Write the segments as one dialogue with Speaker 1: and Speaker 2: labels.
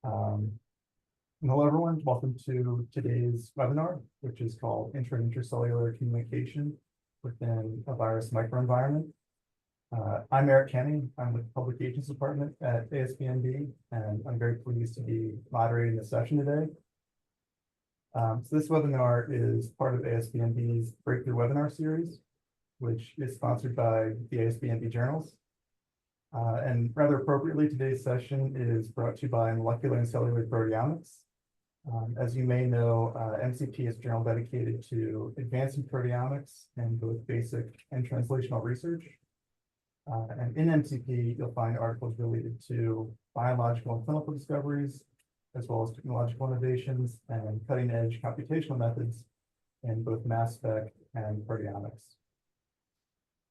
Speaker 1: Um, Hello, everyone. Welcome to today's webinar, which is called Inter-Cellular Communication within a Virus Microenvironment. I'm Eric Kenny. I'm with the Publications Department at ASBNB, and I'm very pleased to be moderating the session today. So this webinar is part of ASBNB's Breakthrough Webinar Series, which is sponsored by the ASBNB Journals. And rather appropriately, today's session is brought to you by Molecular and Cellular Proteomics. As you may know, MCP is a journal dedicated to advancing proteomics in both basic and translational research. And in MCP, you'll find articles related to biological and clinical discoveries, as well as technological innovations and cutting-edge computational methods in both mass spec and proteomics.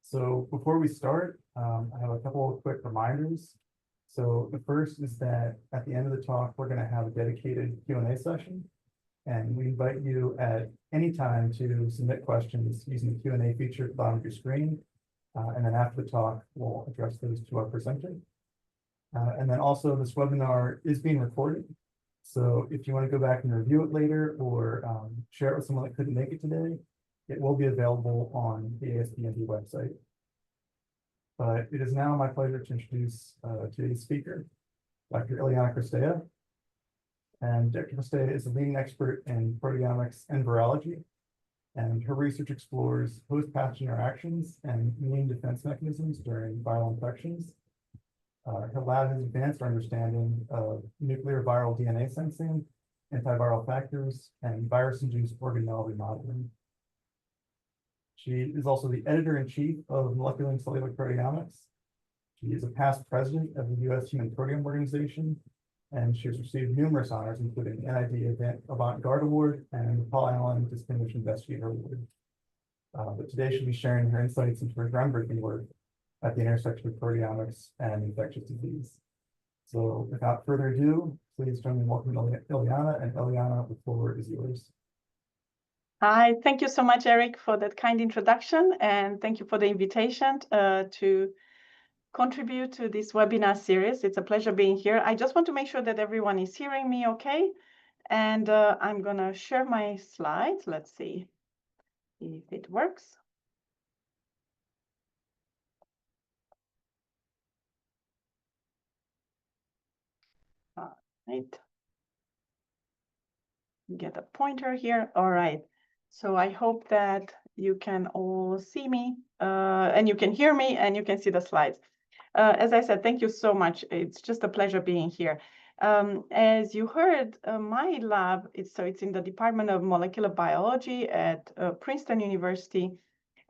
Speaker 1: So before we start, I have a couple of quick reminders. So the first is that at the end of the talk, we're going to have a dedicated Q&A session, and we invite you at any time to submit questions using the Q&A feature at the bottom of your screen. And then after the talk, we'll address those to our presenter. And then also this webinar is being recorded. So if you want to go back and review it later or share it with someone that couldn't make it today, it will be available on the ASBNB website. But it is now my pleasure to introduce today's speaker, Dr. Ileana Cristea. And Dr. Cristea is a leading expert in proteomics and virology, and her research explores host-pathogen interactions and immune defense mechanisms during viral infections. Her lab has advanced our understanding of nuclear viral DNA sensing, antiviral factors, and virus-induced organelle remodeling. She is also the editor-in-chief of Molecular and Cellular Proteomics. She is a past president of the U.S. Human Proteome Organization, and she has received numerous honors, including the NID Avant-Garde Award and the Paul Allen Distinguished Investigator Award. But today she'll be sharing her insights into her groundbreaking work at the intersection of proteomics and infectious disease. So without further ado, please join me in welcoming Ileana, and Ileana, the floor is yours.
Speaker 2: Hi, thank you so much, Eric, for that kind introduction, and thank you for the invitation to contribute to this webinar series. It's a pleasure being here. I just want to make sure that everyone is hearing me okay, and I'm going to share my slides. Let's see if it works. All right. Get a pointer here. All right. So I hope that you can all see me and you can hear me and you can see the slides. As I said, thank you so much. It's just a pleasure being here. As you heard, my lab, it's in the Department of Molecular Biology at Princeton University.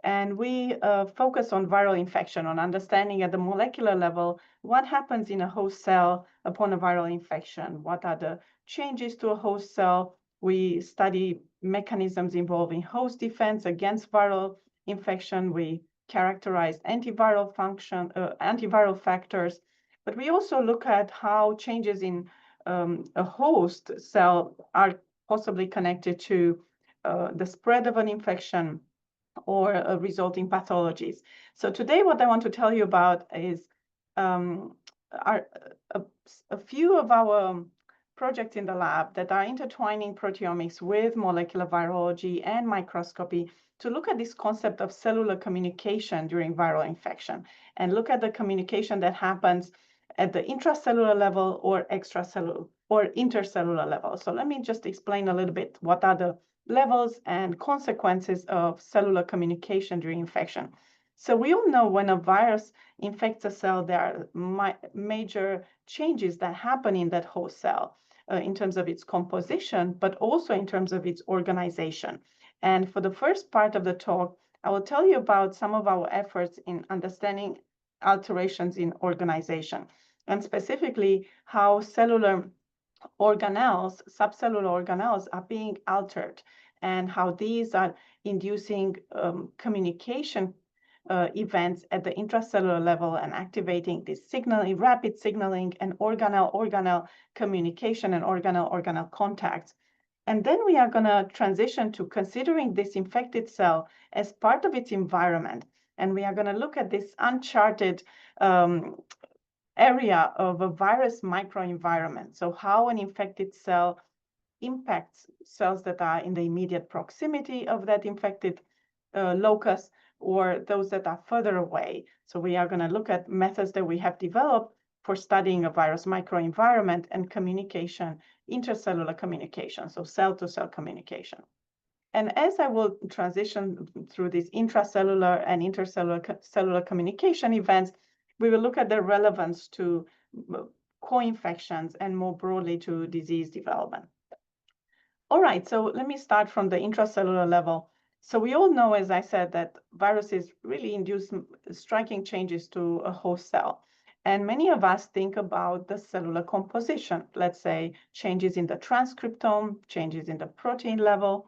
Speaker 2: And we focus on viral infection, on understanding at the molecular level what happens in a host cell upon a viral infection. What are the changes to a host cell? We study mechanisms involving host defense against viral infection. We characterize antiviral factors, but we also look at how changes in a host cell are possibly connected to the spread of an infection or resulting pathologies. So today what I want to tell you about is a few of our projects in the lab that are intertwining proteomics with molecular virology and microscopy to look at this concept of cellular communication during viral infection and look at the communication that happens at the intracellular level or extracellular or intercellular level. So let me just explain a little bit what are the levels and consequences of cellular communication during infection. So we all know when a virus infects a cell, there are major changes that happen in that host cell in terms of its composition, but also in terms of its organization. And for the first part of the talk, I will tell you about some of our efforts in understanding alterations in organization, and specifically how cellular organelles, subcellular organelles, are being altered and how these are inducing communication events at the intracellular level and activating this signaling, rapid signaling and organelle-organelle communication and organelle-organelle contacts. And then we are going to transition to considering this infected cell as part of its environment. And we are going to look at this uncharted area of a virus microenvironment. So how an infected cell impacts cells that are in the immediate proximity of that infected locus, or those that are further away. So we are going to look at methods that we have developed for studying a virus microenvironment and communication, intercellular communication, so cell-to-cell communication. And as I will transition through these intracellular and cellular communication events, we will look at their relevance to co-infections and more broadly to disease development. All right, so let me start from the intracellular level. So we all know, as I said, that viruses really induce striking changes to a host cell. And many of us think about the cellular composition, let's say changes in the transcriptome, changes in the protein level,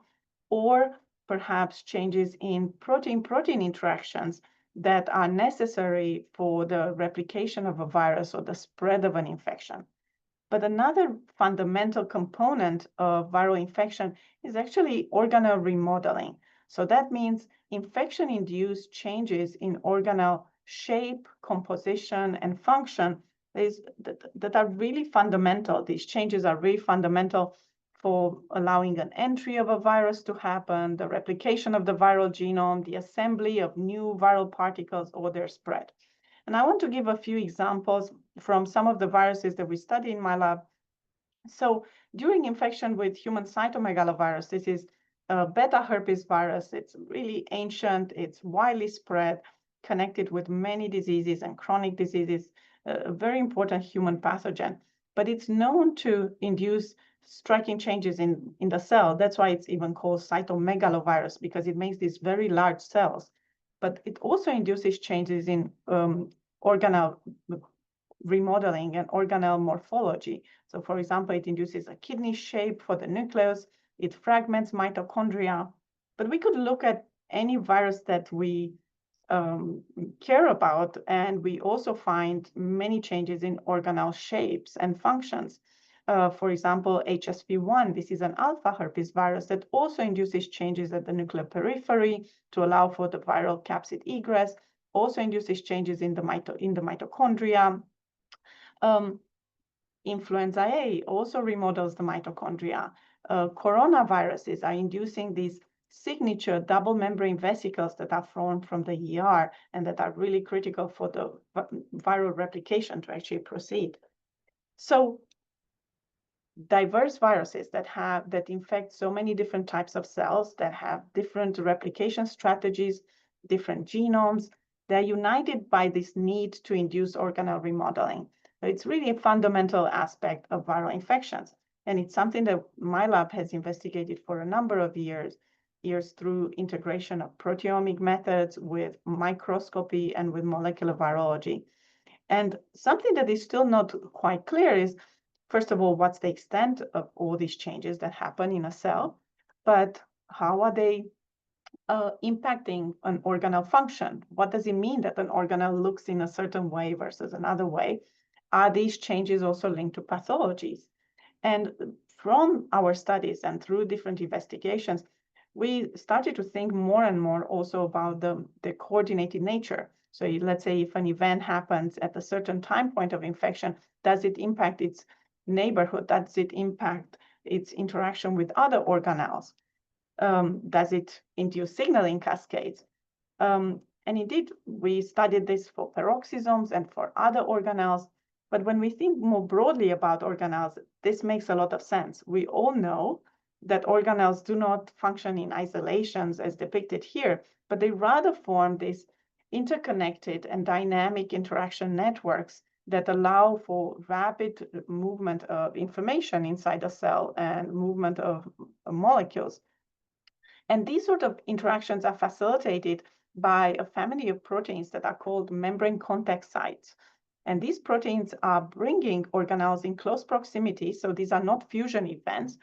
Speaker 2: or perhaps changes in protein-protein interactions that are necessary for the replication of a virus or the spread of an infection. But another fundamental component of viral infection is actually organelle remodeling. So that means infection-induced changes in organelle shape, composition, and function that are really fundamental. These changes are really fundamental for allowing an entry of a virus to happen, the replication of the viral genome, the assembly of new viral particles, or their spread. And I want to give a few examples from some of the viruses that we study in my lab. So during infection with human cytomegalovirus, this is a beta herpes virus. It's really ancient, it's widely spread, connected with many diseases and chronic diseases, a very important human pathogen. But it's known to induce striking changes in the cell. That's why it's even called cytomegalovirus, because it makes these very large cells. But it also induces changes in organelle remodeling and organelle morphology. So for example, it induces a kidney shape for the nucleus, it fragments mitochondria, but we could look at any virus that we care about, and we also find many changes in organelle shapes and functions. For example, HSV1, this is an alpha herpes virus that also induces changes at the nuclear periphery to allow for the viral capsid egress, also induces changes in the mitochondria. Influenza A also remodels the mitochondria. Coronaviruses are inducing these signature double membrane vesicles that are formed from the ER and that are really critical for the viral replication to actually proceed. So diverse viruses that infect so many different types of cells, that have different replication strategies, different genomes, they're united by this need to induce organelle remodeling. So it's really a fundamental aspect of viral infections. And it's something that my lab has investigated for a number of years through integration of proteomic methods with microscopy and with molecular virology. And something that is still not quite clear is, first of all, what's the extent of all these changes that happen in a cell, but how are they impacting an organelle function? What does it mean that an organelle looks in a certain way versus another way? Are these changes also linked to pathologies? And from our studies and through different investigations, we started to think more and more also about the coordinated nature. So let's say if an event happens at a certain time point of infection, does it impact its neighborhood? Does it impact its interaction with other organelles? Does it induce signaling cascades? And indeed, we studied this for peroxisomes and for other organelles. But when we think more broadly about organelles, this makes a lot of sense. We all know that organelles do not function in isolations as depicted here, but they rather form these interconnected and dynamic interaction networks that allow for rapid movement of information inside a cell and movement of molecules. And these sort of interactions are facilitated by a family of proteins that are called membrane contact sites. And these proteins are bringing organelles in close proximity, so these are not fusion events,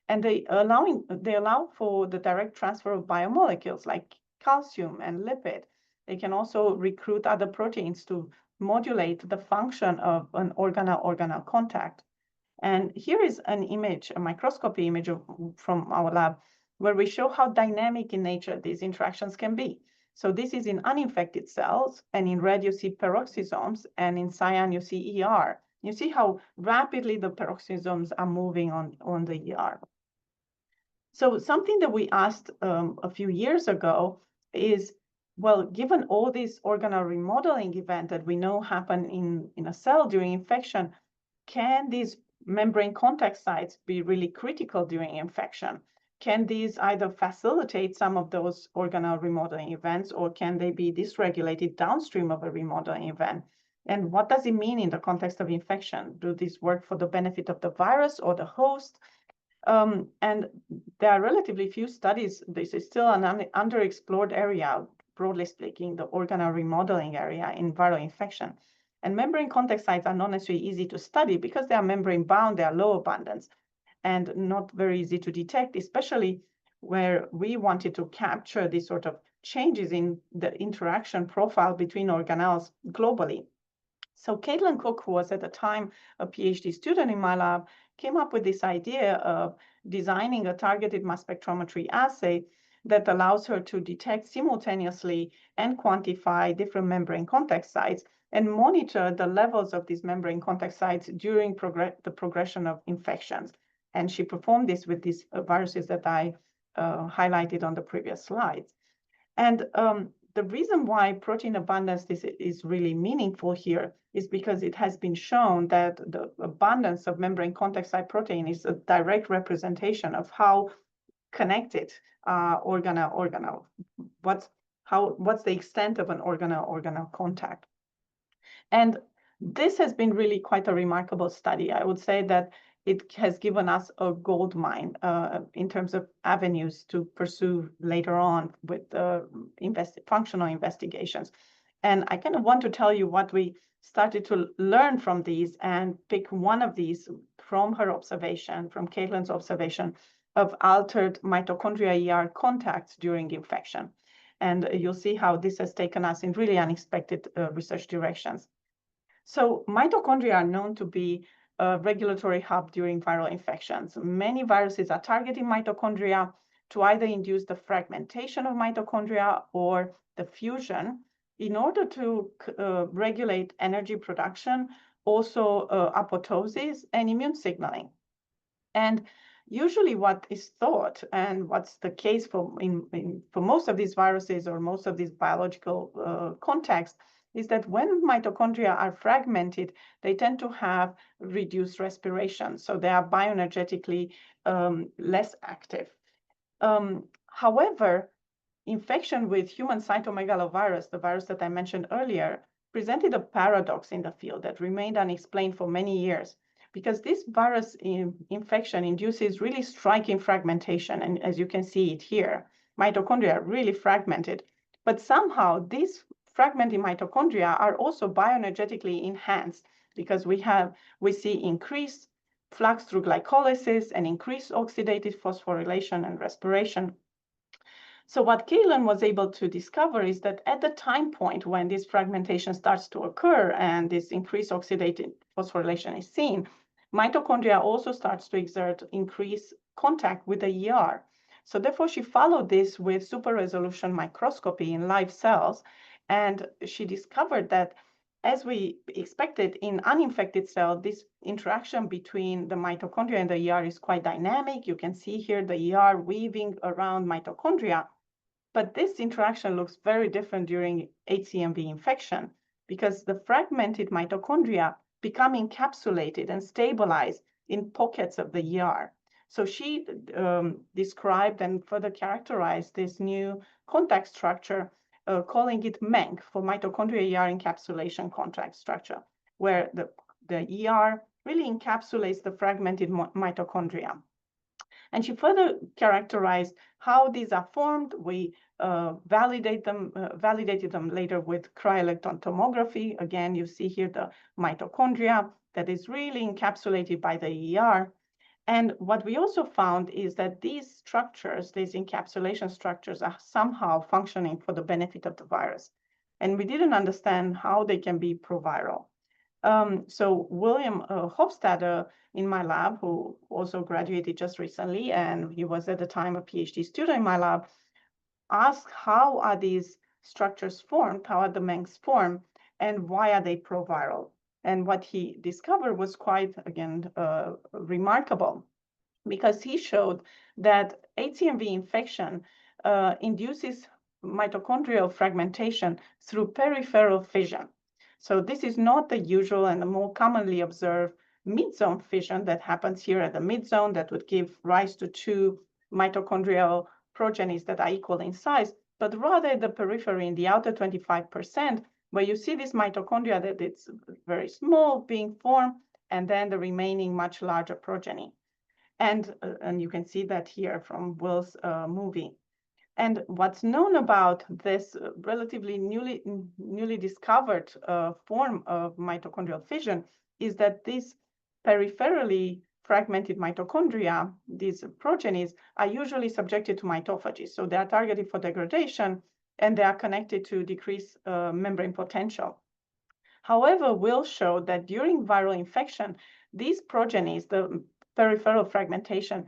Speaker 2: and they allow for the direct transfer of biomolecules like calcium and lipid. They can also recruit other proteins to modulate the function of an organelle-organelle contact. And here is an image, a microscopy image from our lab, where we show how dynamic in nature these interactions can be. So this is in uninfected cells, and in red you see peroxisomes, and in cyan you see ER. You see how rapidly the peroxisomes are moving on the ER. So something that we asked a few years ago is, well, given all these organelle remodeling events that we know happen in a cell during infection, can these membrane contact sites be really critical during infection? Can these either facilitate some of those organelle remodeling events, or can they be dysregulated downstream of a remodeling event? And what does it mean in the context of infection? Do these work for the benefit of the virus or the host? And there are relatively few studies. This is still an underexplored area, broadly speaking, the organelle remodeling area in viral infection. And membrane contact sites are not necessarily easy to study because they are membrane bound, they are low abundance, and not very easy to detect, especially where we wanted to capture these sort of changes in the interaction profile between organelles globally. So Caitlin Cook, who was at the time a PhD student in my lab, came up with this idea of designing a targeted mass spectrometry assay that allows her to detect simultaneously and quantify different membrane contact sites and monitor the levels of these membrane contact sites during the progression of infections. And she performed this with these viruses that I highlighted on the previous slides. And the reason why protein abundance is really meaningful here is because it has been shown that the abundance of membrane contact site protein is a direct representation of how connected organelle. What's the extent of an organelle contact? And this has been really quite a remarkable study. I would say that it has given us a gold mine in terms of avenues to pursue later on with functional investigations. And I kind of want to tell you what we started to learn from these and pick one of these from her observation, from Caitlin's observation of altered mitochondria ER contacts during infection. And you'll see how this has taken us in really unexpected research directions. So mitochondria are known to be a regulatory hub during viral infections. Many viruses are targeting mitochondria to either induce the fragmentation of mitochondria or the fusion in order to regulate energy production, also apoptosis and immune signaling. And usually what is thought, and what's the case for most of these viruses or most of these biological contexts, is that when mitochondria are fragmented, they tend to have reduced respiration. So they are bioenergetically less active. However, infection with human cytomegalovirus, the virus that I mentioned earlier, presented a paradox in the field that remained unexplained for many years, because this virus infection induces really striking fragmentation. And as you can see it here, mitochondria are really fragmented. But somehow these fragmented mitochondria are also bioenergetically enhanced because we see increased flux through glycolysis and increased oxidative phosphorylation and respiration. So what Caitlin was able to discover is that at the time point when this fragmentation starts to occur and this increased oxidative phosphorylation is seen, mitochondria also starts to exert increased contact with the ER. So therefore, she followed this with super resolution microscopy in live cells, and she discovered that, as we expected in uninfected cells, this interaction between the mitochondria and the ER is quite dynamic. You can see here the ER weaving around mitochondria. But this interaction looks very different during HCMV infection because the fragmented mitochondria become encapsulated and stabilized in pockets of the ER. So she described and further characterized this new contact structure, calling it MENC, for mitochondria ER encapsulation contact structure, where the ER really encapsulates the fragmented mitochondria. And she further characterized how these are formed. We validated them later with cryotomography. Again, you see here the mitochondria that is really encapsulated by the ER. And what we also found is that these structures, these encapsulation structures, are somehow functioning for the benefit of the virus. And we didn't understand how they can be proviral. So William Hofstadter in my lab, who also graduated just recently, and he was at the time a PhD student in my lab, asked how are these structures formed, how are the MENGs formed, and why are they proviral? And what he discovered was quite, again, remarkable, because he showed that HCMV infection induces mitochondrial fragmentation through peripheral fission. So this is not the usual and the more commonly observed mid-zone fission that happens here at the mid-zone that would give rise to two mitochondrial progenies that are equal in size, but rather the periphery in the outer 25%, where you see this mitochondria that it's very small being formed, and then the remaining much larger progeny. And you can see that here from Will's movie. And what's known about this relatively newly discovered form of mitochondrial fission is that these peripherally fragmented mitochondria, these progenies, are usually subjected to mitophagy. So they are targeted for degradation, and they are connected to decreased membrane potential. However, Will showed that during viral infection, these progenies, the peripheral fragmentation,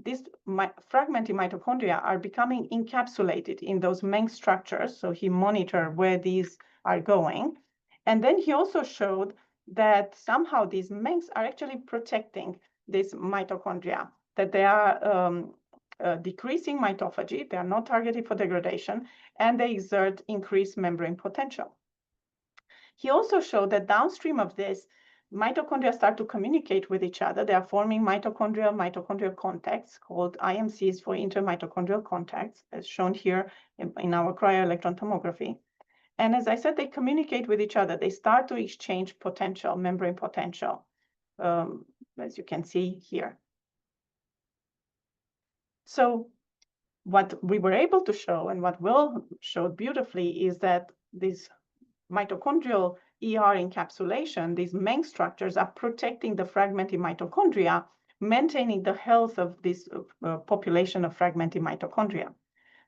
Speaker 2: these fragmented mitochondria are becoming encapsulated in those MENG structures. So he monitored where these are going. And then he also showed that somehow these MENGs are actually protecting these mitochondria, that they are decreasing mitophagy, they are not targeted for degradation, and they exert increased membrane potential. He also showed that downstream of this, mitochondria start to communicate with each other. They are forming mitochondrial contacts called IMCs for intermitochondrial contacts, as shown here in our cryo-electron tomography. And as I said, they communicate with each other. They start to exchange potential, membrane potential, as you can see here. So what we were able to show, and what Will showed beautifully, is that these mitochondrial ER encapsulation, these MENG structures are protecting the fragmented mitochondria, maintaining the health of this population of fragmented mitochondria.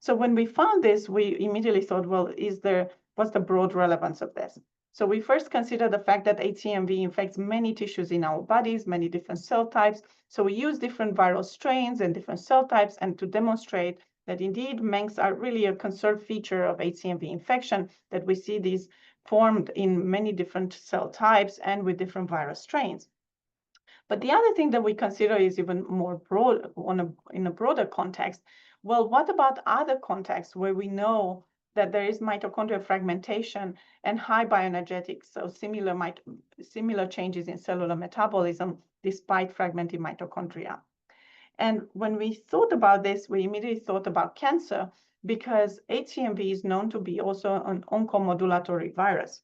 Speaker 2: So when we found this, we immediately thought, well, what's the broad relevance of this? So we first considered the fact that HCMV infects many tissues in our bodies, many different cell types. So we use different viral strains and different cell types, and to demonstrate that indeed MENGs are really a conserved feature of HCMV infection, that we see these formed in many different cell types and with different virus strains. But the other thing that we consider is even more broad, in a broader context. Well, what about other contexts where we know that there is mitochondrial fragmentation and high bioenergetics, so similar changes in cellular metabolism despite fragmented mitochondria? And when we thought about this, we immediately thought about cancer, because HCMV is known to be also an oncomodulatory virus.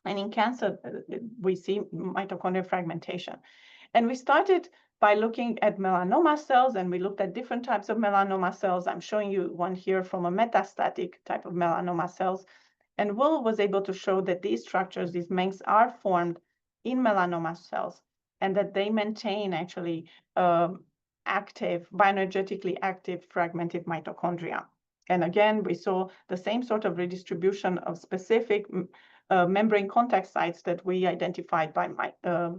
Speaker 2: And in cancer, we see mitochondrial fragmentation. And we started by looking at melanoma cells, and we looked at different types of melanoma cells. I'm showing you one here from a metastatic type of melanoma cells. And Will was able to show that these structures, these MENGs, are formed in melanoma cells, and that they maintain actually bioenergetically active fragmented mitochondria. And again, we saw the same sort of redistribution of specific membrane contact sites that we identified by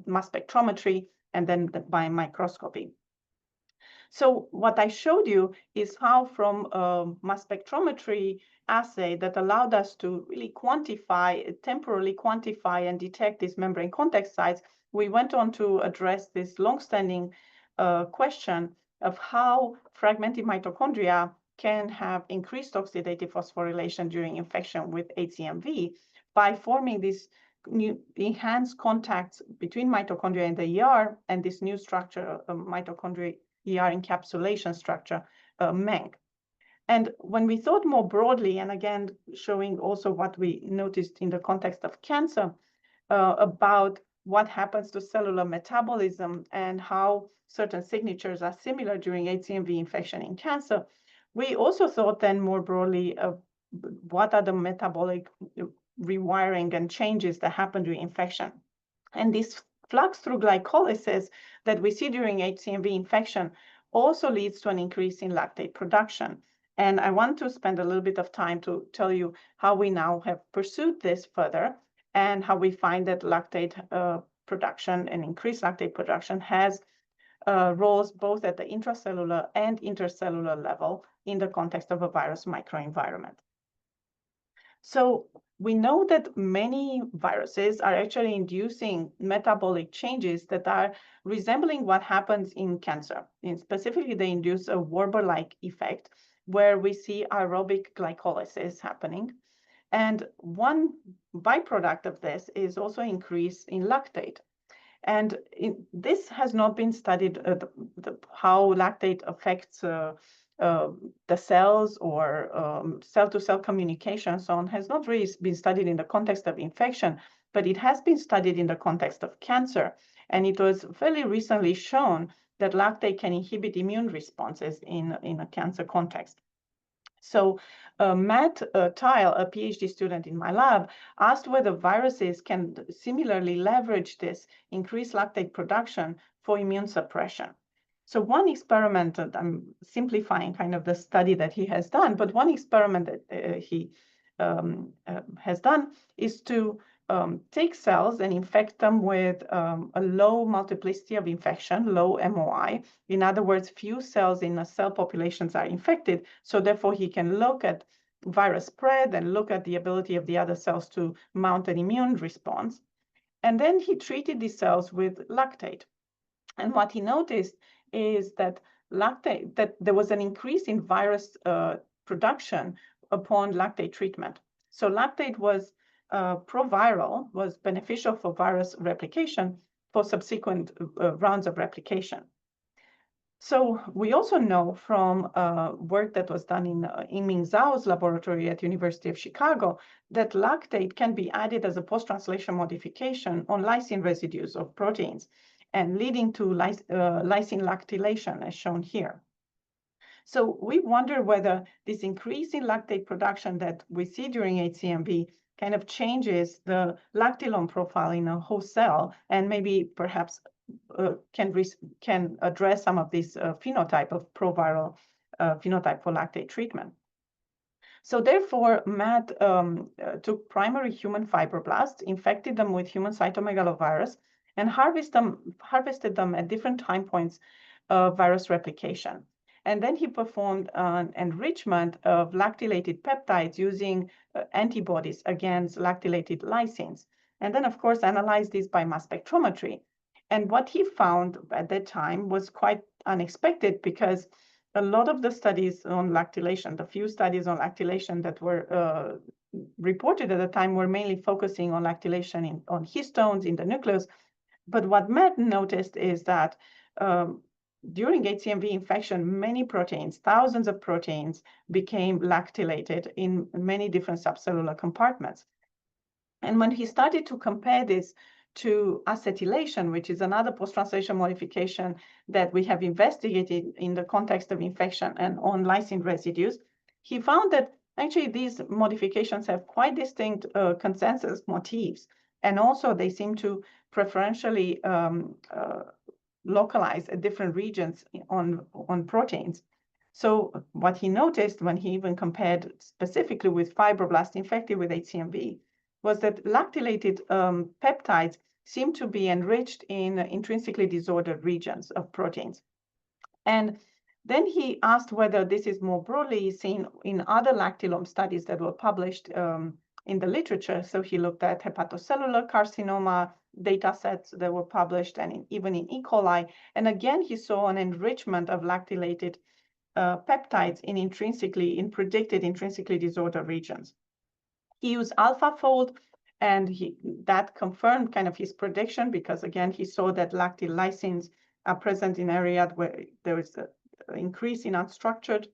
Speaker 2: mass spectrometry and then by microscopy. So what I showed you is how from a mass spectrometry assay that allowed us to really temporally quantify and detect these membrane contact sites, we went on to address this longstanding question of how fragmented mitochondria can have increased oxidative phosphorylation during infection with HCMV by forming these new enhanced contacts between mitochondria and the ER and this new structure, mitochondria ER encapsulation structure, MENG. And when we thought more broadly, and again, showing also what we noticed in the context of cancer, about what happens to cellular metabolism and how certain signatures are similar during HCMV infection in cancer, we also thought then more broadly of what are the metabolic rewiring and changes that happen during infection. And this flux through glycolysis that we see during HCMV infection also leads to an increase in lactate production. And I want to spend a little bit of time to tell you how we now have pursued this further and how we find that lactate production and increased lactate production has roles both at the intracellular and intercellular level in the context of a virus microenvironment. So we know that many viruses are actually inducing metabolic changes that are resembling what happens in cancer. And specifically, they induce a Warburg-like effect where we see aerobic glycolysis happening. And one byproduct of this is also increase in lactate. And this has not been studied, how lactate affects the cells or cell-to-cell communication and so on, has not really been studied in the context of infection, but it has been studied in the context of cancer. And it was fairly recently shown that lactate can inhibit immune responses in a cancer context. So Matt Tile, a PhD student in my lab, asked whether viruses can similarly leverage this increased lactate production for immune suppression. So one experiment, that I'm simplifying kind of the study that he has done, but one experiment that he has done is to take cells and infect them with a low multiplicity of infection, low MOI. In other words, few cells in a cell populations are infected. So therefore, he can look at virus spread and look at the ability of the other cells to mount an immune response. And then he treated these cells with lactate. And what he noticed is that there was an increase in virus production upon lactate treatment. So lactate was proviral, was beneficial for virus replication for subsequent rounds of replication. So we also know from work that was done in Yiming Zhao's laboratory at University of Chicago that lactate can be added as a post-translation modification on lysine residues of proteins and leading to lysine lactylation as shown here. So we wonder whether this increase in lactate production that we see during HCMV kind of changes the lactylome profile in a host cell and maybe perhaps can address some of this phenotype of proviral phenotype for lactate treatment. So therefore, Matt took primary human fibroblasts, infected them with human cytomegalovirus, and harvested them at different time points of virus replication. And then he performed an enrichment of lactylated peptides using antibodies against lactylated lysines. And then, of course, analyzed these by mass spectrometry. And what he found at that time was quite unexpected because a lot of the studies on lactylation, the few studies on lactylation that were reported at the time were mainly focusing on lactylation on histones in the nucleus. But what Matt noticed is that during HCMV infection, many proteins, thousands of proteins, became lactylated in many different subcellular compartments. And when he started to compare this to acetylation, which is another post-translation modification that we have investigated in the context of infection and on lysine residues, he found that actually these modifications have quite distinct consensus motifs. And also they seem to preferentially localize at different regions on proteins. So what he noticed when he even compared specifically with fibroblasts infected with HCMV was that lactylated peptides seem to be enriched in intrinsically disordered regions of proteins. And then he asked whether this is more broadly seen in other lactylome studies that were published in the literature. So he looked at hepatocellular carcinoma data sets that were published and even in E. coli. And again, he saw an enrichment of lactylated peptides in predicted intrinsically disordered regions. He used AlphaFold, and that confirmed kind of his prediction because, again, he saw that lactylysins are present in areas where there is an increase in unstructured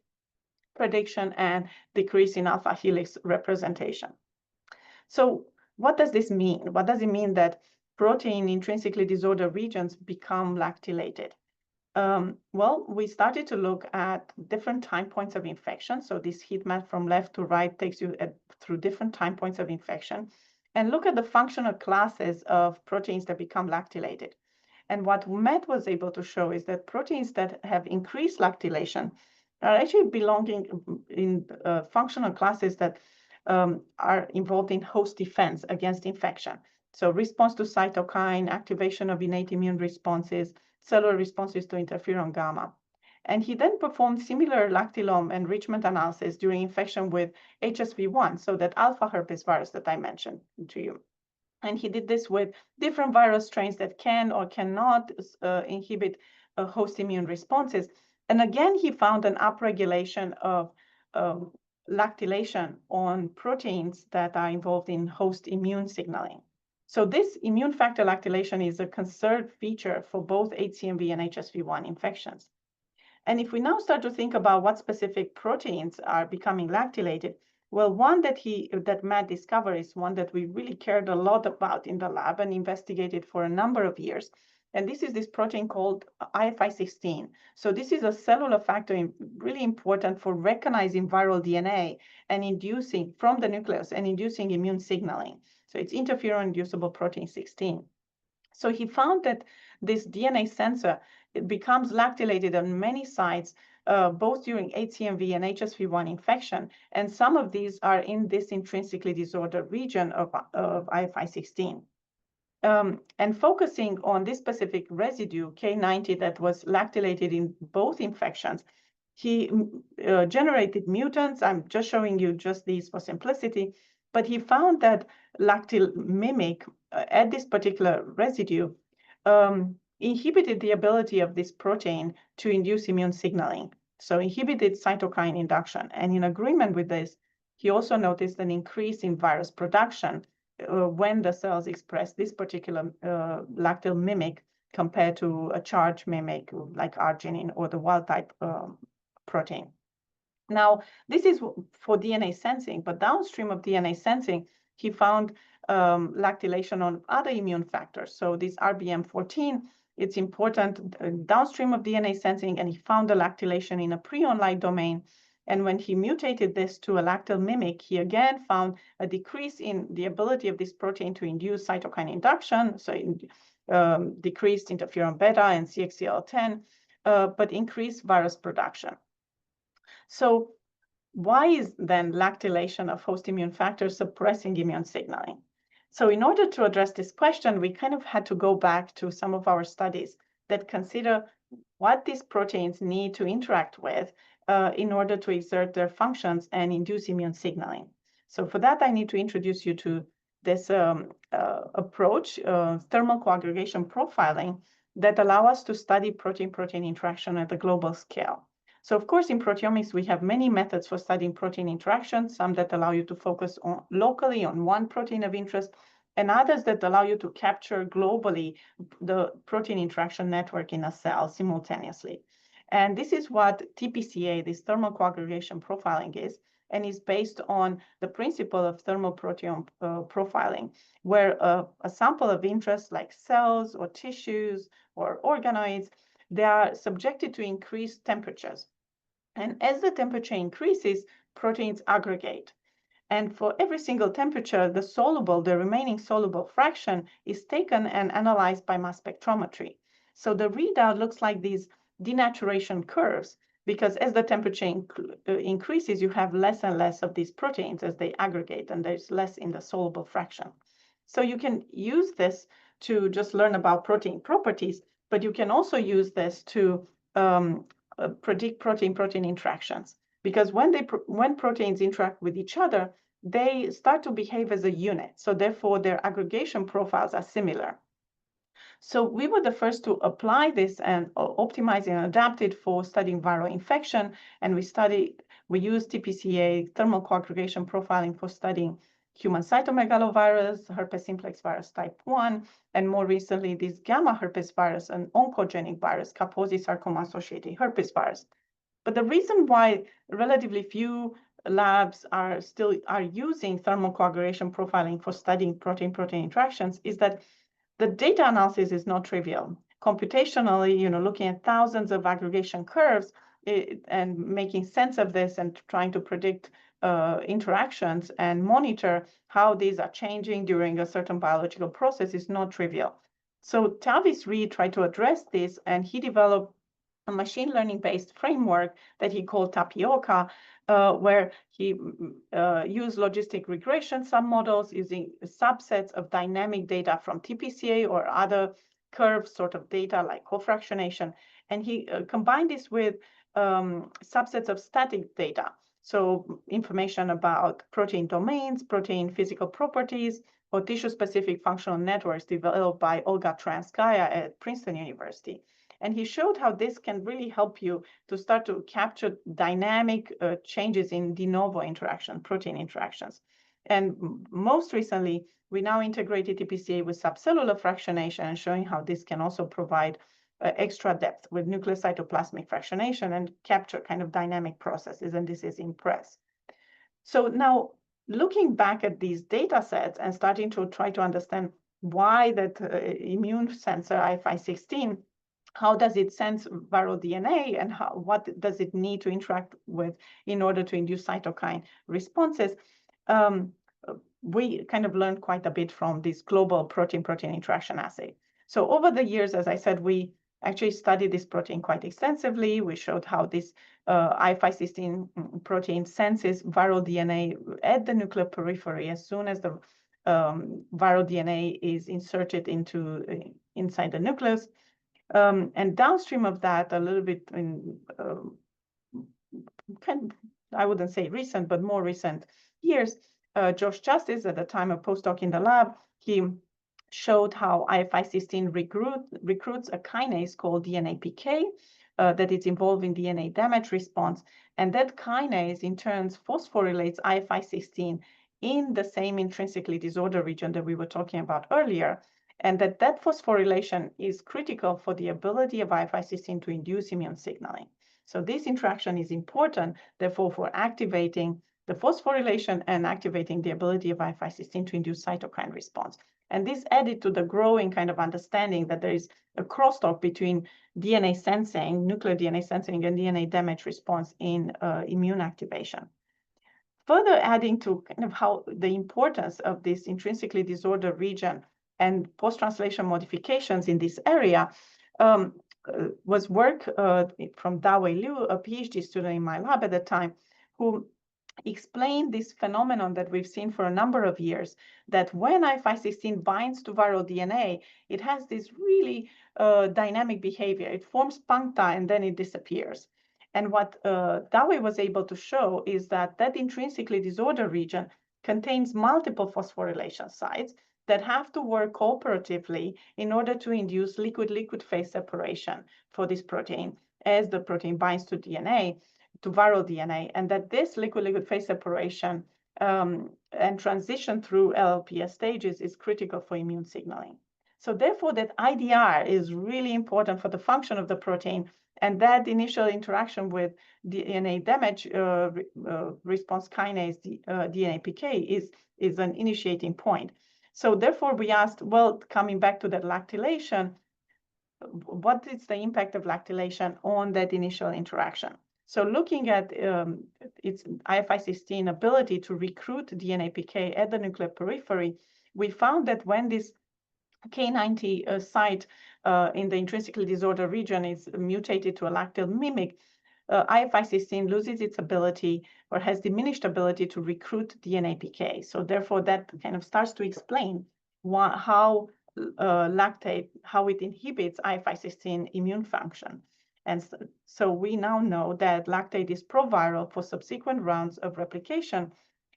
Speaker 2: prediction and decrease in alpha helix representation. So what does this mean? What does it mean that protein intrinsically disordered regions become lactylated? Well, we started to look at different time points of infection. So this heat map from left to right takes you through different time points of infection and look at the functional classes of proteins that become lactylated. And what Matt was able to show is that proteins that have increased lactylation are actually belonging in functional classes that are involved in host defense against infection. So response to cytokine, activation of innate immune responses, cellular responses to interferon gamma. And he then performed similar lactylome enrichment analysis during infection with HSV1, so that alpha herpes virus that I mentioned to you. And he did this with different virus strains that can or cannot inhibit host immune responses. And again, he found an upregulation of lactylation on proteins that are involved in host immune signaling. So this immune factor lactylation is a conserved feature for both HCMV and HSV1 infections. And if we now start to think about what specific proteins are becoming lactylated, well, one that Matt discovered is one that we really cared a lot about in the lab and investigated for a number of years. And this is this protein called IFI16. So this is a cellular factor really important for recognizing viral DNA and inducing from the nucleus and inducing immune signaling. So it's interferon-inducible protein 16. So he found that this DNA sensor, it becomes lactylated on many sites, both during HCMV and HSV1 infection, and some of these are in this intrinsically disordered region of IFI16. And focusing on this specific residue, K90, that was lactylated in both infections, he generated mutants. I'm just showing you just these for simplicity, but he found that lactyl mimic at this particular residue inhibited the ability of this protein to induce immune signaling. So inhibited cytokine induction. And in agreement with this, he also noticed an increase in virus production when the cells express this particular lactyl mimic compared to a charged mimic like arginine or the wild type protein. Now, this is for DNA sensing, but downstream of DNA sensing, he found lactylation on other immune factors. So this RBM14, it's important downstream of DNA sensing, and he found the lactylation in a prion-like domain. And when he mutated this to a lactyl mimic, he again found a decrease in the ability of this protein to induce cytokine induction, so decreased interferon beta and CXCL10, but increased virus production. So why is then lactylation of host immune factors suppressing immune signaling? So in order to address this question, we kind of had to go back to some of our studies that consider what these proteins need to interact with in order to exert their functions and induce immune signaling. So for that, I need to introduce you to this approach, thermal coaggregation profiling, that allow us to study protein-protein interaction at a global scale. So of course, in proteomics, we have many methods for studying protein interactions, some that allow you to focus on locally on one protein of interest, and others that allow you to capture globally the protein interaction network in a cell simultaneously. And this is what TPCA, this thermal coaggregation profiling is, and is based on the principle of thermal proteome profiling, where a sample of interest like cells or tissues or organoids, they are subjected to increased temperatures. And as the temperature increases, proteins aggregate. And for every single temperature, the remaining soluble fraction is taken and analyzed by mass spectrometry. So the readout looks like these denaturation curves, because as the temperature increases, you have less and less of these proteins as they aggregate, and there's less in the soluble fraction. So you can use this to just learn about protein properties, but you can also use this to predict protein-protein interactions, because when proteins interact with each other, they start to behave as a unit. So therefore, their aggregation profiles are similar. So we were the first to apply this and optimize and adapt it for studying viral infection. And we used TPCA, thermal coaggregation profiling, for studying human cytomegalovirus, herpes simplex virus type 1, and more recently, this gamma herpes virus, an oncogenic virus, Kaposi sarcoma-associated herpes virus. But the reason why relatively few labs are using thermal coaggregation profiling for studying protein-protein interactions is that the data analysis is not trivial. Computationally, looking at thousands of aggregation curves and making sense of this and trying to predict interactions and monitor how these are changing during a certain biological process is not trivial. So Tavis Reed tried to address this, and he developed a machine learning-based framework that he called Tapioca, where he used logistic regression submodels using subsets of dynamic data from TPCA or other curve sort of data like co-fractionation. And he combined this with subsets of static data. So information about protein domains, protein physical properties, or tissue-specific functional networks developed by Olga Transkaya at Princeton University. And he showed how this can really help you to start to capture dynamic changes in de novo protein interactions. And most recently, we now integrated TPCA with subcellular fractionation and showing how this can also provide extra depth with nucleocytoplasmic fractionation and capture kind of dynamic processes, and this is in press. So now, looking back at these data sets and starting to try to understand why that immune sensor IFI16, how does it sense viral DNA, and what does it need to interact with in order to induce cytokine responses, we kind of learned quite a bit from this global protein-protein interaction assay. So over the years, as I said, we actually studied this protein quite extensively. We showed how this IFI16 protein senses viral DNA at the nuclear periphery as soon as the viral DNA is inserted inside the nucleus. And downstream of that, a little bit in I wouldn't say recent, but more recent years, Josh Justice, at the time a postdoc in the lab, he showed how IFI16 recruits a kinase called DNA PK that is involved in DNA damage response. And that kinase in turn phosphorylates IFI16 in the same intrinsically disorder region that we were talking about earlier. And that phosphorylation is critical for the ability of IFI16 to induce immune signaling. So this interaction is important, therefore, for activating the phosphorylation and activating the ability of IFI16 to induce cytokine response. And this added to the growing kind of understanding that there is a crosstalk between DNA sensing, nuclear DNA sensing, and DNA damage response in immune activation. Further adding to kind of how the importance of this intrinsically disordered region and post-translation modifications in this area was work from Dawei Liu, a PhD student in my lab at the time, who explained this phenomenon that we've seen for a number of years, that when IFI16 binds to viral DNA, it has this really dynamic behavior. It forms puncta and then it disappears. And what Dawei was able to show is that that intrinsically disordered region contains multiple phosphorylation sites that have to work cooperatively in order to induce liquid-liquid phase separation for this protein as the protein binds to DNA, to viral DNA, and that this liquid-liquid phase separation and transition through LLPS stages is critical for immune signaling. So therefore, that IDR is really important for the function of the protein, and that initial interaction with DNA damage response kinase, DNA PK, is an initiating point. So therefore, we asked, well, coming back to that lactylation, what is the impact of lactylation on that initial interaction? So looking at its IFI16 ability to recruit DNA PK at the nuclear periphery, we found that when this K90 site in the intrinsically disordered region is mutated to a lactyl mimic, IFI16 loses its ability or has diminished ability to recruit DNA PK. So therefore, that kind of starts to explain how lactate, how it inhibits IFI16 immune function. And so we now know that lactate is proviral for subsequent rounds of replication,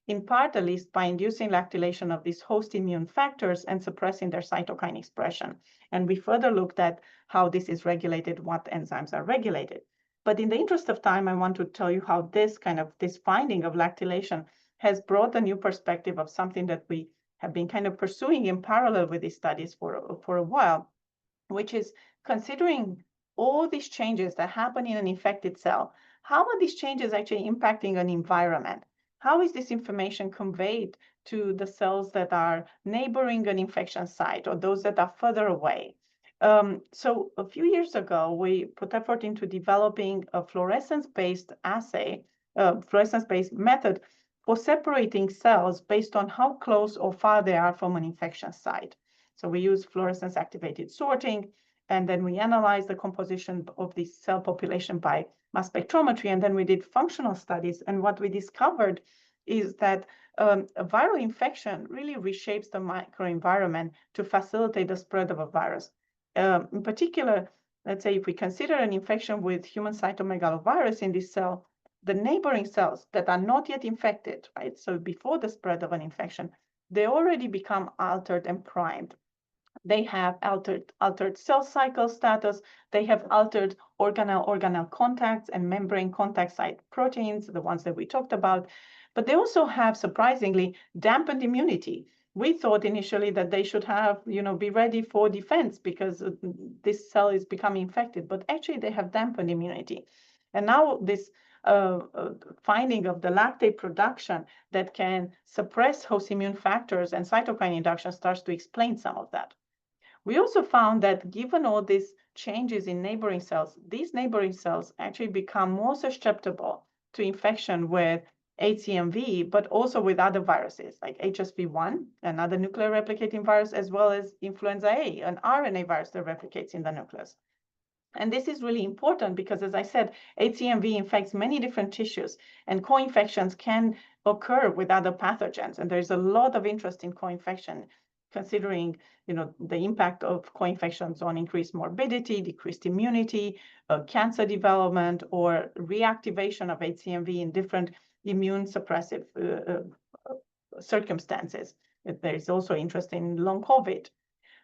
Speaker 2: in part at least by inducing lactylation of these host immune factors and suppressing their cytokine expression. And we further looked at how this is regulated, what enzymes are regulated. But in the interest of time, I want to tell you how this finding of lactylation has brought a new perspective of something that we have been kind of pursuing in parallel with these studies for a while, which is considering all these changes that happen in an infected cell. How are these changes actually impacting an environment? How is this information conveyed to the cells that are neighboring an infection site or those that are further away? So a few years ago, we put effort into developing a fluorescence-based assay, fluorescence-based method for separating cells based on how close or far they are from an infection site. So we use fluorescence-activated sorting, and then we analyze the composition of the cell population by mass spectrometry, and then we did functional studies. And what we discovered is that a viral infection really reshapes the microenvironment to facilitate the spread of a virus. In particular, let's say if we consider an infection with human cytomegalovirus in this cell, the neighboring cells that are not yet infected, right? So before the spread of an infection, they already become altered and primed. They have altered cell cycle status. They have altered organelle contacts and membrane contact site proteins, the ones that we talked about. But they also have, surprisingly, dampened immunity. We thought initially that they should have, be ready for defense because this cell is becoming infected, but actually they have dampened immunity. And now this finding of the lactate production that can suppress host immune factors and cytokine induction starts to explain some of that. We also found that given all these changes in neighboring cells, these neighboring cells actually become more susceptible to infection with HCMV, but also with other viruses like HSV1, another nuclear replicating virus, as well as influenza A, an RNA virus that replicates in the nucleus. And this is really important because, as I said, HCMV infects many different tissues, and co-infections can occur with other pathogens. And there's a lot of interest in co-infection, considering the impact of co-infections on increased morbidity, decreased immunity, cancer development, or reactivation of HCMV in different immune suppressive circumstances. There is also interest in long COVID.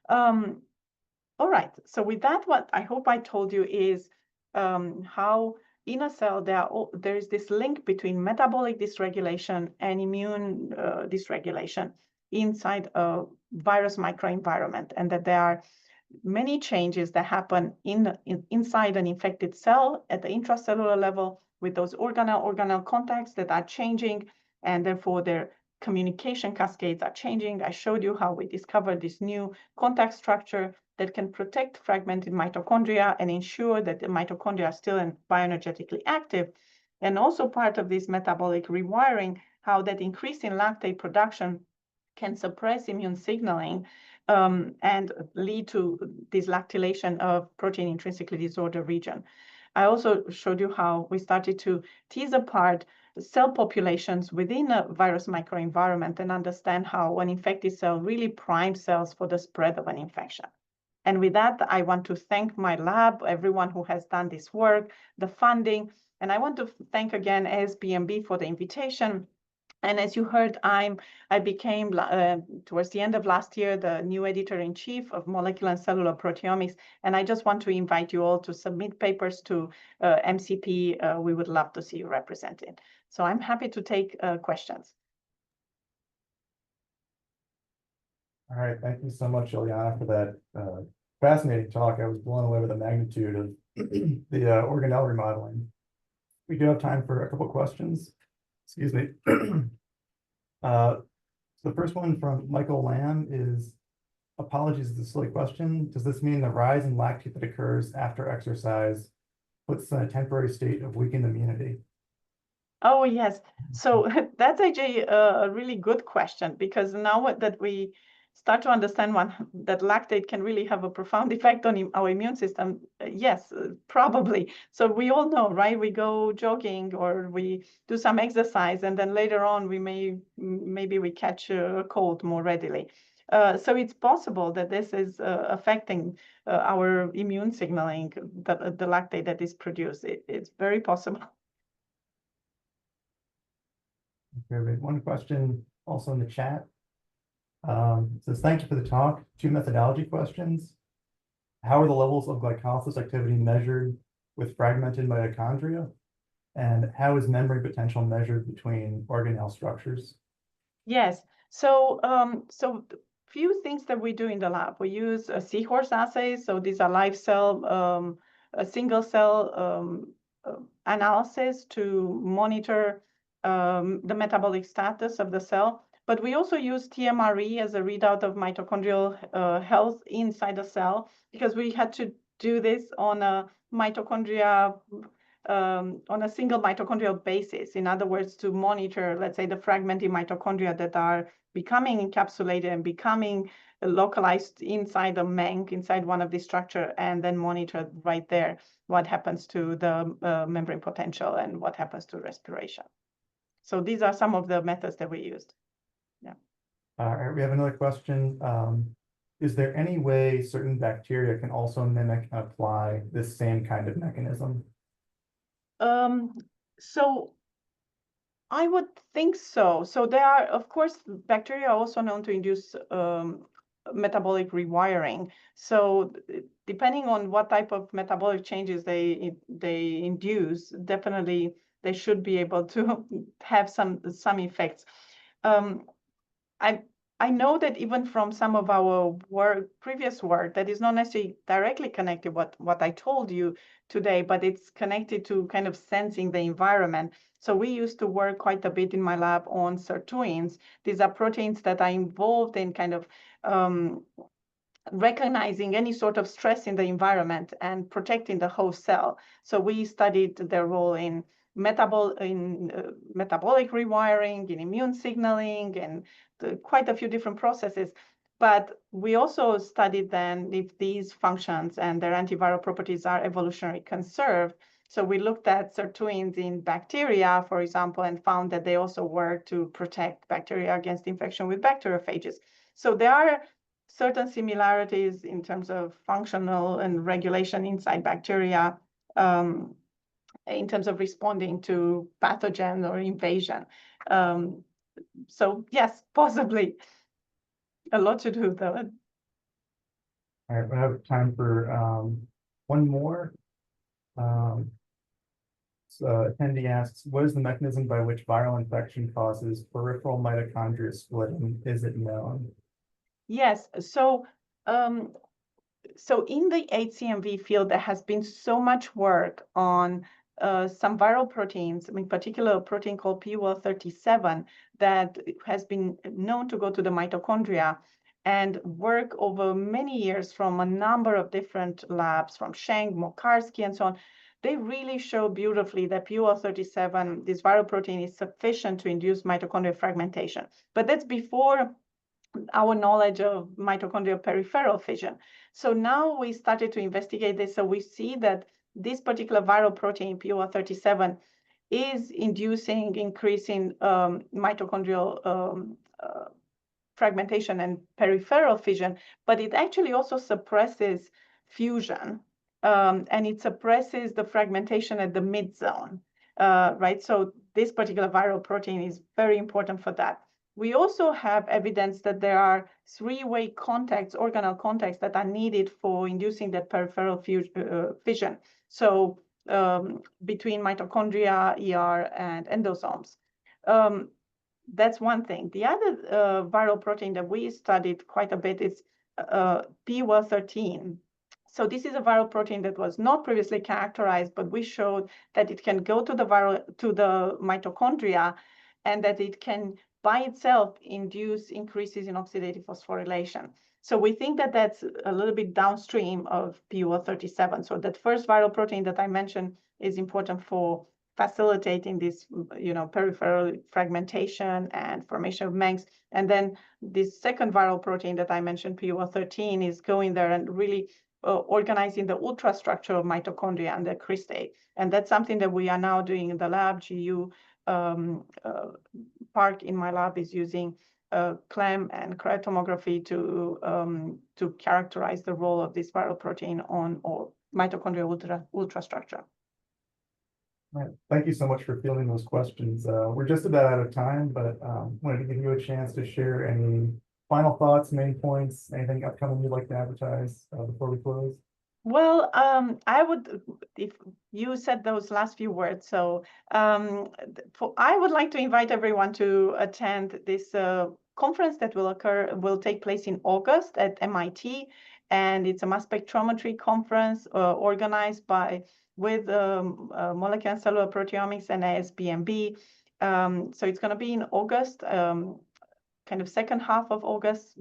Speaker 2: All right, so with that, what I hope I told you is how in a cell there is this link between metabolic dysregulation and immune dysregulation inside a virus microenvironment, and that there are many changes that happen inside an infected cell at the intracellular level with those organelle contacts that are changing, and therefore their communication cascades are changing. I showed you how we discovered this new contact structure that can protect fragmented mitochondria and ensure that the mitochondria are still bioenergetically active. And also part of this metabolic rewiring, how that increase in lactate production can suppress immune signaling and lead to this lactylation of protein intrinsically disordered region. I also showed you how we started to tease apart cell populations within a virus microenvironment and understand how an infected cell really primes cells for the spread of an infection. And with that, I want to thank my lab, everyone who has done this work, the funding, and I want to thank again ASBMB for the invitation. And as you heard, I became, towards the end of last year, the new editor-in-chief of Molecular and Cellular Proteomics. And I just want to invite you all to submit papers to MCP. We would love to see you represented. So I'm happy to take questions.
Speaker 1: All right, thank you so much, Ileana, for that fascinating talk. I was blown away with the magnitude of the organelle remodeling. We do have time for a couple questions. Excuse me. So the first one from Michael Lamb is, apologies, it's a silly question. Does this mean the rise in lactate that occurs after exercise puts in a temporary state of weakened immunity?
Speaker 2: Oh, yes. So that's actually a really good question, because now that we start to understand that lactate can really have a profound effect on our immune system, yes, probably. So we all know, right? We go jogging or we do some exercise, and then later on maybe we catch a cold more readily. So it's possible that this is affecting our immune signaling, the lactate that is produced. It's very possible.
Speaker 1: Okay, one question also in the chat. It says, thank you for the talk. 2 methodology questions. How are the levels of glycolysis activity measured with fragmented mitochondria? And how is membrane potential measured between organelle structures?
Speaker 2: Yes, so few things that we do in the lab. We use a seahorse assays. So these are live cell, a single cell analysis to monitor the metabolic status of the cell. But we also use TMRE as a readout of mitochondrial health inside the cell, because we had to do this on a mitochondria, on a single mitochondrial basis. In other words, to monitor, let's say, the fragmented mitochondria that are becoming encapsulated and becoming localized inside the MENC, inside one of these structures, and then monitor right there what happens to the membrane potential and what happens to respiration. So these are some of the methods that we used. Yeah.
Speaker 1: All right, we have another question. is there any way certain bacteria can also mimic and apply this same kind of mechanism?
Speaker 2: So I would think so. So there are, of course, bacteria are also known to induce metabolic rewiring. So depending on what type of metabolic changes they induce, definitely they should be able to have some effects. I know that even from some of our previous work, that is not necessarily directly connected what I told you today, but it's connected to kind of sensing the environment. So we used to work quite a bit in my lab on sirtuins. These are proteins that are involved in kind of recognizing any sort of stress in the environment and protecting the host cell. So we studied their role in metabolic rewiring, in immune signaling, and quite a few different processes. But we also studied then if these functions and their antiviral properties are evolutionarily conserved. So we looked at sirtuins in bacteria, for example, and found that they also work to protect bacteria against infection with bacteriophages. So there are certain similarities in terms of functional and regulation inside bacteria, in terms of responding to pathogen or invasion. So yes, possibly. A lot to do though.
Speaker 1: All right, we have time for one more. Attendee asks, what is the mechanism by which viral infection causes peripheral mitochondria splitting? Is it known?
Speaker 2: Yes, so in the HCMV field, there has been so much work on some viral proteins, in particular a protein called PUL37 that has been known to go to the mitochondria, and work over many years from a number of different labs, from Schenk, Mokarsky, and so on. They really show beautifully that PUL37, this viral protein, is sufficient to induce mitochondrial fragmentation. But that's before our knowledge of mitochondrial peripheral fission. So now we started to investigate this. So we see that this particular viral protein, PUL37, is inducing increasing mitochondrial fragmentation and peripheral fission, but it actually also suppresses fusion, and it suppresses the fragmentation at the mid zone, right? So this particular viral protein is very important for that. We also have evidence that there are three-way contacts, organelle contacts, that are needed for inducing that peripheral fission. So between mitochondria, ER, and endosomes. That's one thing. The other viral protein that we studied quite a bit is PUL13. So this is a viral protein that was not previously characterized, but we showed that it can go to the mitochondria, and that it can by itself induce increases in oxidative phosphorylation. So we think that that's a little bit downstream of PUL37. So that first viral protein that I mentioned is important for facilitating this, peripheral fragmentation and formation of MENGs. And then this second viral protein that I mentioned, PUL13, is going there and really organizing the ultrastructure of mitochondria and the cristae. And that's something that we are now doing in the lab. GU part in my lab is using CLEM and cryotomography to characterize the role of this viral protein on mitochondrial ultrastructure.
Speaker 1: All right. Thank you so much for fielding those questions. We're just about out of time, but wanted to give you a chance to share any final thoughts, main points, anything upcoming you'd like to advertise before we close.
Speaker 2: Well, I would, if you said those last few words, so I would like to invite everyone to attend this conference that will take place in August at MIT, and it's a mass spectrometry conference organized with molecular and cellular proteomics and ASBMB. So it's going to be in August, kind of second half of August.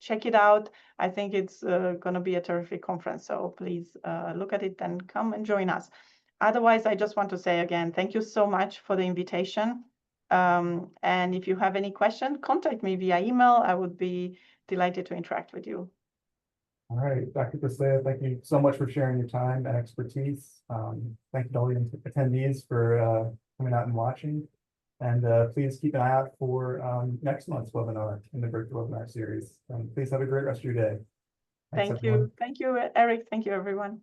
Speaker 2: Check it out. I think it's going to be a terrific conference. So please look at it and come and join us. Otherwise, I just want to say again, thank you so much for the invitation. And if you have any question, contact me via email. I would be delighted to interact with you.
Speaker 1: All right, Dr. Cristea, thank you so much for sharing your time and expertise. Thank you to all the attendees for coming out and watching. And please keep an eye out for next month's webinar in the virtual webinar series. And please have a great rest of your day. Thanks,
Speaker 2: Thank
Speaker 1: everyone.
Speaker 2: you. Thank you, Eric. Thank you, everyone.